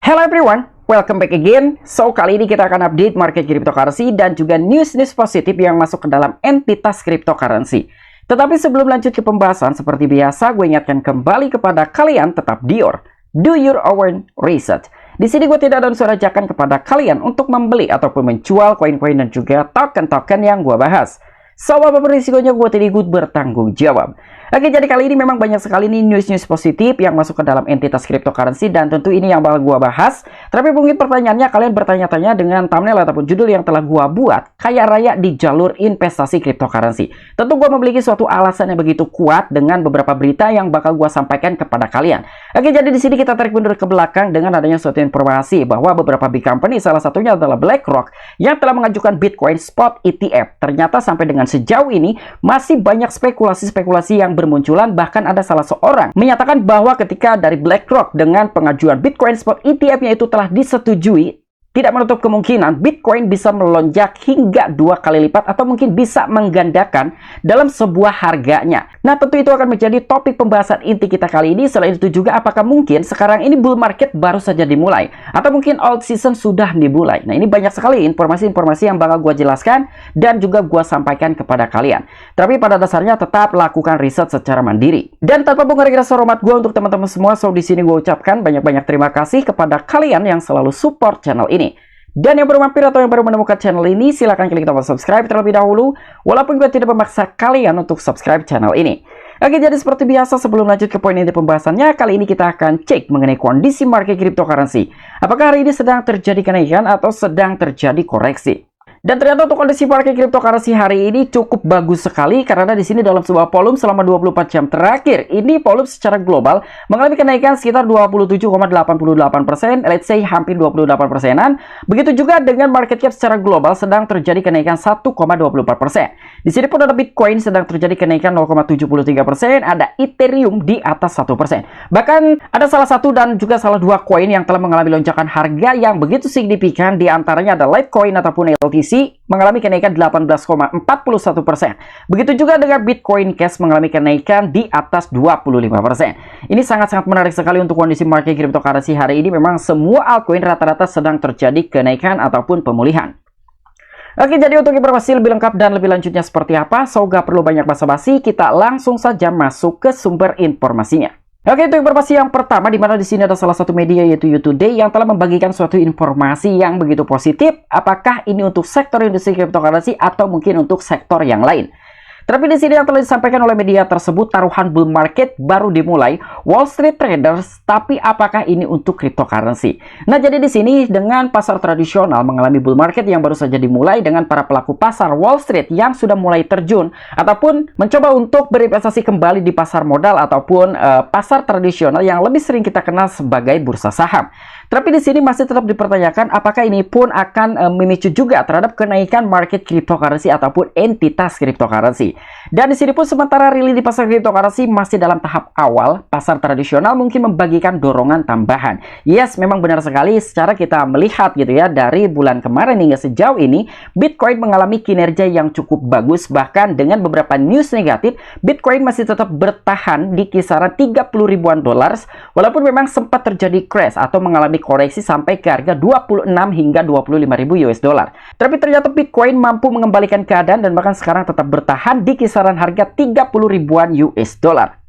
Hello everyone, welcome back again. So, kali ini kita akan update market cryptocurrency dan juga news-news positif yang masuk ke dalam entitas cryptocurrency. Tetapi sebelum lanjut ke pembahasan, seperti biasa, gue ingatkan kembali kepada kalian tetap do your own research. Di sini gue tidak ada unsur ajakan kepada kalian untuk membeli ataupun menjual koin-koin dan juga token-token yang gue bahas. So, apapun risikonya gue tidak ikut bertanggung jawab. Oke, jadi kali ini memang banyak sekali nih news-news positif yang masuk ke dalam entitas cryptocurrency dan tentu ini yang bakal gua bahas. Tapi mungkin pertanyaannya kalian bertanya-tanya dengan thumbnail ataupun judul yang telah gua buat, kaya raya di jalur investasi cryptocurrency. Tentu gua memiliki suatu alasan yang begitu kuat dengan beberapa berita yang bakal gua sampaikan kepada kalian. Oke, jadi di sini kita tarik mundur ke belakang dengan adanya suatu informasi bahwa beberapa big company, salah satunya adalah BlackRock, yang telah mengajukan Bitcoin Spot ETF. Ternyata sampai dengan sejauh ini masih banyak spekulasi-spekulasi yang bermunculan, bahkan ada salah seorang menyatakan bahwa ketika dari BlackRock dengan pengajuan Bitcoin Spot ETF-nya itu telah disetujui, tidak menutup kemungkinan Bitcoin bisa melonjak hingga 2 kali lipat atau mungkin bisa menggandakan dalam sebuah harganya. Nah, tentu itu akan menjadi topik pembahasan inti kita kali ini. Selain itu juga apakah mungkin sekarang ini bull market baru saja dimulai atau mungkin old season sudah dimulai. Nah, ini banyak sekali informasi-informasi yang bakal gue jelaskan dan juga gue sampaikan kepada kalian. Tapi pada dasarnya tetap lakukan riset secara mandiri. Dan tanpa mengurangi rasa hormat gue untuk teman-teman semua, so di sini gue ucapkan banyak-banyak terima kasih kepada kalian yang selalu support channel ini. Dan yang baru mampir atau yang baru menemukan channel ini, silahkan klik tombol subscribe terlebih dahulu, walaupun gue tidak memaksa kalian untuk subscribe channel ini. Oke, jadi seperti biasa sebelum lanjut ke poin inti pembahasannya, kali ini kita akan cek mengenai kondisi market cryptocurrency. Apakah hari ini sedang terjadi kenaikan atau sedang terjadi koreksi? Dan ternyata untuk kondisi market cryptocurrency hari ini cukup bagus sekali karena di sini dalam sebuah volume selama 24 jam terakhir, ini volume secara global mengalami kenaikan sekitar 27,88%, let's say hampir 28%-an. Begitu juga dengan market cap secara global sedang terjadi kenaikan 1,24%. Di sini pun ada Bitcoin sedang terjadi kenaikan 0,73%, ada Ethereum di atas 1%. Bahkan ada salah satu dan juga salah dua koin yang telah mengalami lonjakan harga yang begitu signifikan, di antaranya ada Litecoin ataupun LTC mengalami kenaikan 18,41%. Begitu juga dengan Bitcoin Cash mengalami kenaikan di atas 25%. Ini sangat-sangat menarik sekali untuk kondisi market cryptocurrency hari ini. Memang semua altcoin rata-rata sedang terjadi kenaikan ataupun pemulihan. Oke, jadi untuk informasi lebih lengkap dan lebih lanjutnya seperti apa, so gak perlu banyak basa-basi, kita langsung saja masuk ke sumber informasinya. Oke, itu informasi yang pertama, di mana di sini ada salah satu media yaitu YouToday yang telah membagikan suatu informasi yang begitu positif. Apakah ini untuk sektor industri cryptocurrency atau mungkin untuk sektor yang lain? Tapi di sini yang telah disampaikan oleh media tersebut, taruhan bull market baru dimulai Wall Street traders, tapi apakah ini untuk cryptocurrency? Nah, jadi di sini dengan pasar tradisional mengalami bull market yang baru saja dimulai dengan para pelaku pasar Wall Street yang sudah mulai terjun ataupun mencoba untuk berinvestasi kembali di pasar modal ataupun pasar tradisional yang lebih sering kita kenal sebagai bursa saham. Tapi di sini masih tetap dipertanyakan apakah ini pun akan memicu juga terhadap kenaikan market cryptocurrency ataupun entitas cryptocurrency. Dan di sini pun sementara rilis di pasar cryptocurrency masih dalam tahap awal, pasar tradisional mungkin membagikan dorongan tambahan. Yes, memang benar sekali secara kita melihat gitu ya, dari bulan kemarin hingga sejauh ini Bitcoin mengalami kinerja yang cukup bagus, bahkan dengan beberapa news negatif Bitcoin masih tetap bertahan di kisaran 30 ribuan dolar walaupun memang sempat terjadi crash atau mengalami koreksi sampai ke harga 26 hingga 25 ribu US dollar. Tapi ternyata Bitcoin mampu mengembalikan keadaan dan bahkan sekarang tetap bertahan di kisaran harga 30 ribuan US dollar.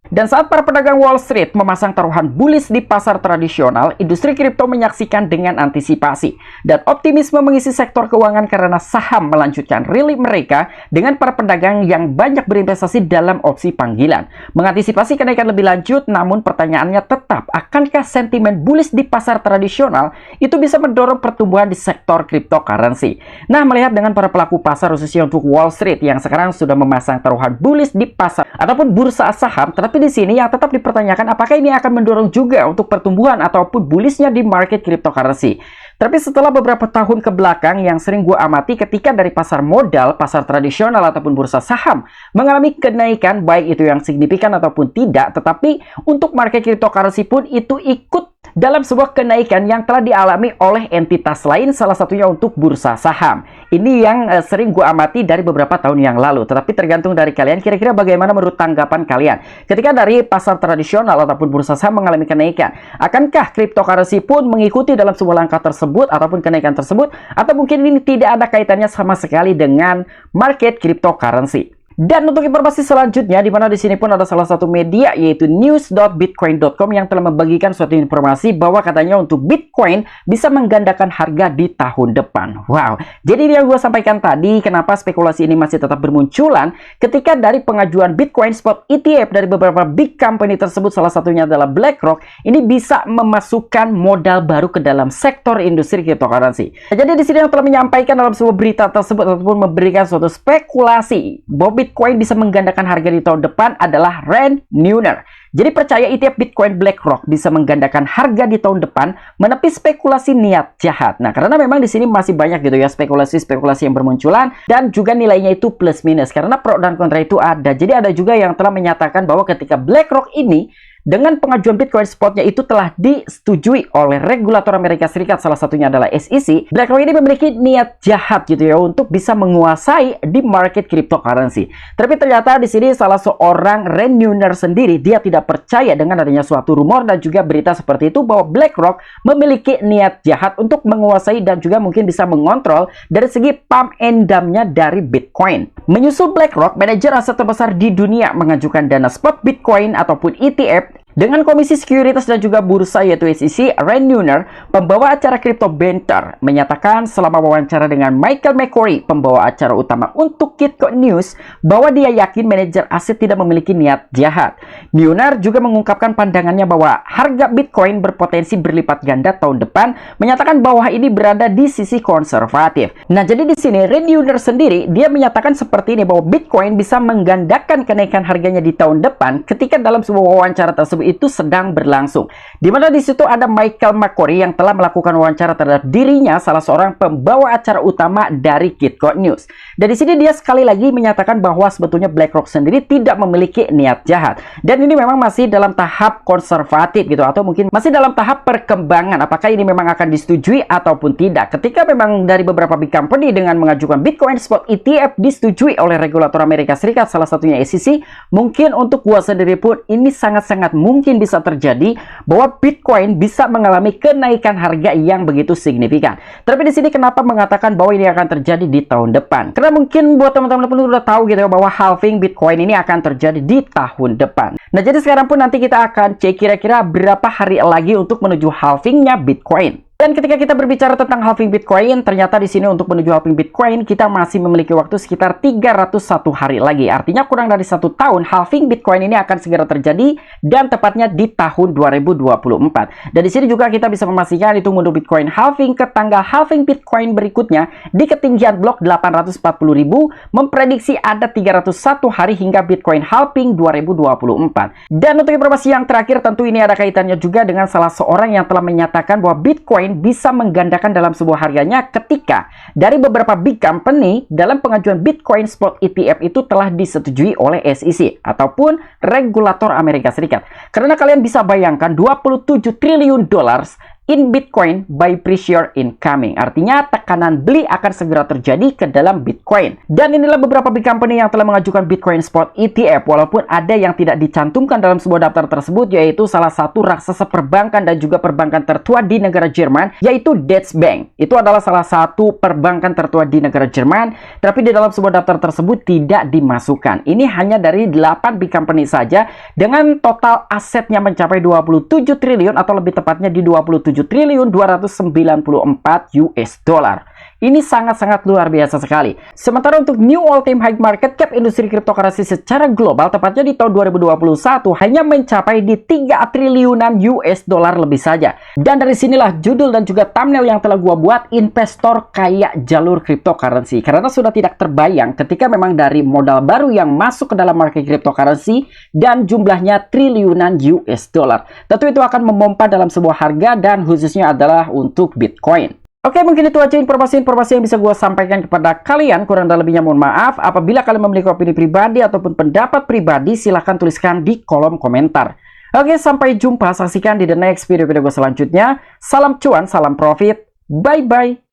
Dan saat para pedagang Wall Street memasang taruhan bullish di pasar tradisional, industri kripto menyaksikan dengan antisipasi dan optimisme mengisi sektor keuangan karena saham melanjutkan rilis mereka dengan para pedagang yang banyak berinvestasi dalam opsi panggilan. Mengantisipasi kenaikan lebih lanjut, namun pertanyaannya tetap, akankah sentimen bullish di pasar tradisional itu bisa mendorong pertumbuhan di sektor cryptocurrency? Nah, melihat dengan para pelaku pasar khususnya untuk Wall Street yang sekarang sudah memasang taruhan bullish di pasar ataupun bursa saham, tetapi di sini yang tetap dipertanyakan apakah ini akan mendorong juga untuk pertumbuhan ataupun bullishnya di market cryptocurrency. Tapi setelah beberapa tahun ke belakang yang sering gue amati ketika dari pasar modal, pasar tradisional ataupun bursa saham mengalami kenaikan baik itu yang signifikan ataupun tidak, tetapi untuk market cryptocurrency pun itu ikut dalam sebuah kenaikan yang telah dialami oleh entitas lain, salah satunya untuk bursa saham. Ini yang sering gue amati dari beberapa tahun yang lalu. Tetapi tergantung dari kalian, kira-kira bagaimana menurut tanggapan kalian ketika dari pasar tradisional ataupun bursa saham mengalami kenaikan. Akankah cryptocurrency pun mengikuti dalam sebuah langkah tersebut ataupun kenaikan tersebut, atau mungkin ini tidak ada kaitannya sama sekali dengan market cryptocurrency? Dan untuk informasi selanjutnya, di mana di sini pun ada salah satu media yaitu news.bitcoin.com yang telah membagikan suatu informasi bahwa katanya untuk Bitcoin bisa menggandakan harga di tahun depan. Wow, jadi yang gue sampaikan tadi, kenapa spekulasi ini masih tetap bermunculan ketika dari pengajuan Bitcoin Spot ETF dari beberapa big company tersebut, salah satunya adalah BlackRock, ini bisa memasukkan modal baru ke dalam sektor industri cryptocurrency. Jadi di sini yang telah menyampaikan dalam sebuah berita tersebut ataupun memberikan suatu spekulasi bahwa Bitcoin bisa menggandakan harga di tahun depan adalah Ren Neuner. Jadi percaya ETF Bitcoin BlackRock bisa menggandakan harga di tahun depan, menepi spekulasi niat jahat. Nah, karena memang di sini masih banyak gitu ya spekulasi-spekulasi yang bermunculan, dan juga nilainya itu plus minus karena pro dan kontra itu ada. Jadi ada juga yang telah menyatakan bahwa ketika BlackRock ini dengan pengajuan Bitcoin spotnya itu telah disetujui oleh regulator Amerika Serikat, salah satunya adalah SEC, BlackRock ini memiliki niat jahat gitu ya untuk bisa menguasai di market cryptocurrency. Tapi ternyata di sini salah seorang Ren Neuner sendiri, dia tidak percaya dengan adanya suatu rumor dan juga berita seperti itu bahwa BlackRock memiliki niat jahat untuk menguasai dan juga mungkin bisa mengontrol dari segi pump and dump-nya dari Bitcoin. Menyusul BlackRock, manajer aset terbesar di dunia mengajukan dana spot Bitcoin ataupun ETF dengan Komisi Sekuritas dan juga Bursa yaitu SEC. Ren Neuner, pembawa acara Crypto Banter, menyatakan selama wawancara dengan Michael McCrory, pembawa acara utama untuk Kitco News, bahwa dia yakin manajer aset tidak memiliki niat jahat. Neuner juga mengungkapkan pandangannya bahwa harga Bitcoin berpotensi berlipat ganda tahun depan, menyatakan bahwa ini berada di sisi konservatif. Nah, jadi di sini Ren Neuner sendiri dia menyatakan seperti ini bahwa Bitcoin bisa menggandakan kenaikan harganya di tahun depan ketika dalam sebuah wawancara tersebut itu sedang berlangsung. Di mana di situ ada Michael McCrory yang telah melakukan wawancara terhadap dirinya, salah seorang pembawa acara utama dari Kitco News. Dan di sini dia sekali lagi menyatakan bahwa sebetulnya BlackRock sendiri tidak memiliki niat jahat. Dan ini memang masih dalam tahap konservatif gitu, atau mungkin masih dalam tahap perkembangan apakah ini memang akan disetujui ataupun tidak. Ketika memang dari beberapa big company dengan mengajukan Bitcoin Spot ETF disetujui oleh regulator Amerika Serikat, salah satunya SEC, mungkin untuk gua sendiri pun ini sangat-sangat mungkin bisa terjadi bahwa Bitcoin bisa mengalami kenaikan harga yang begitu signifikan. Tapi di sini kenapa mengatakan bahwa ini akan terjadi di tahun depan? Karena mungkin buat teman-teman pun udah tahu gitu ya bahwa halving Bitcoin ini akan terjadi di tahun depan. Nah, jadi sekarang pun nanti kita akan cek kira-kira berapa hari lagi untuk menuju halvingnya Bitcoin. Dan ketika kita berbicara tentang halving Bitcoin, ternyata di sini untuk menuju halving Bitcoin kita masih memiliki waktu sekitar 301 hari lagi. Artinya kurang dari 1 tahun halving Bitcoin ini akan segera terjadi, dan tepatnya di tahun 2024. Dan di sini juga kita bisa memastikan itu untuk Bitcoin halving ke tanggal halving Bitcoin berikutnya di ketinggian blok 840.000, memprediksi ada 301 hari hingga Bitcoin halving 2024. Dan untuk informasi yang terakhir, tentu ini ada kaitannya juga dengan salah seorang yang telah menyatakan bahwa Bitcoin bisa menggandakan dalam sebuah harganya ketika dari beberapa big company dalam pengajuan Bitcoin Spot ETF itu telah disetujui oleh SEC ataupun regulator Amerika Serikat. Karena kalian bisa bayangkan 27 triliun dollars in Bitcoin by pressure incoming. Artinya tekanan beli akan segera terjadi ke dalam Bitcoin. Dan inilah beberapa big company yang telah mengajukan Bitcoin Spot ETF, walaupun ada yang tidak dicantumkan dalam sebuah daftar tersebut, yaitu salah satu raksasa perbankan dan juga perbankan tertua di negara Jerman, yaitu Deutsche Bank. Itu adalah salah satu perbankan tertua di negara Jerman, tapi di dalam sebuah daftar tersebut tidak dimasukkan. Ini hanya dari 8 big company saja dengan total asetnya mencapai 27 triliun atau lebih tepatnya di 27 triliun 294 US dollar. Ini sangat-sangat luar biasa sekali. Sementara untuk new all-time high market cap industri cryptocurrency secara global, tepatnya di tahun 2021, hanya mencapai di 3 triliunan US dollar lebih saja. Dan dari sinilah judul dan juga thumbnail yang telah gua buat, investor kayak jalur cryptocurrency. Karena sudah tidak terbayang ketika memang dari modal baru yang masuk ke dalam market cryptocurrency dan jumlahnya triliunan US dollar. Tentu itu akan memompa dalam sebuah harga, dan khususnya adalah untuk Bitcoin. Oke, mungkin itu aja informasi-informasi yang bisa gue sampaikan kepada kalian. Kurang dan lebihnya mohon maaf. Apabila kalian memiliki opini pribadi ataupun pendapat pribadi, silahkan tuliskan di kolom komentar. Oke, sampai jumpa. Saksikan di the next video gue selanjutnya. Salam cuan, salam profit. Bye-bye.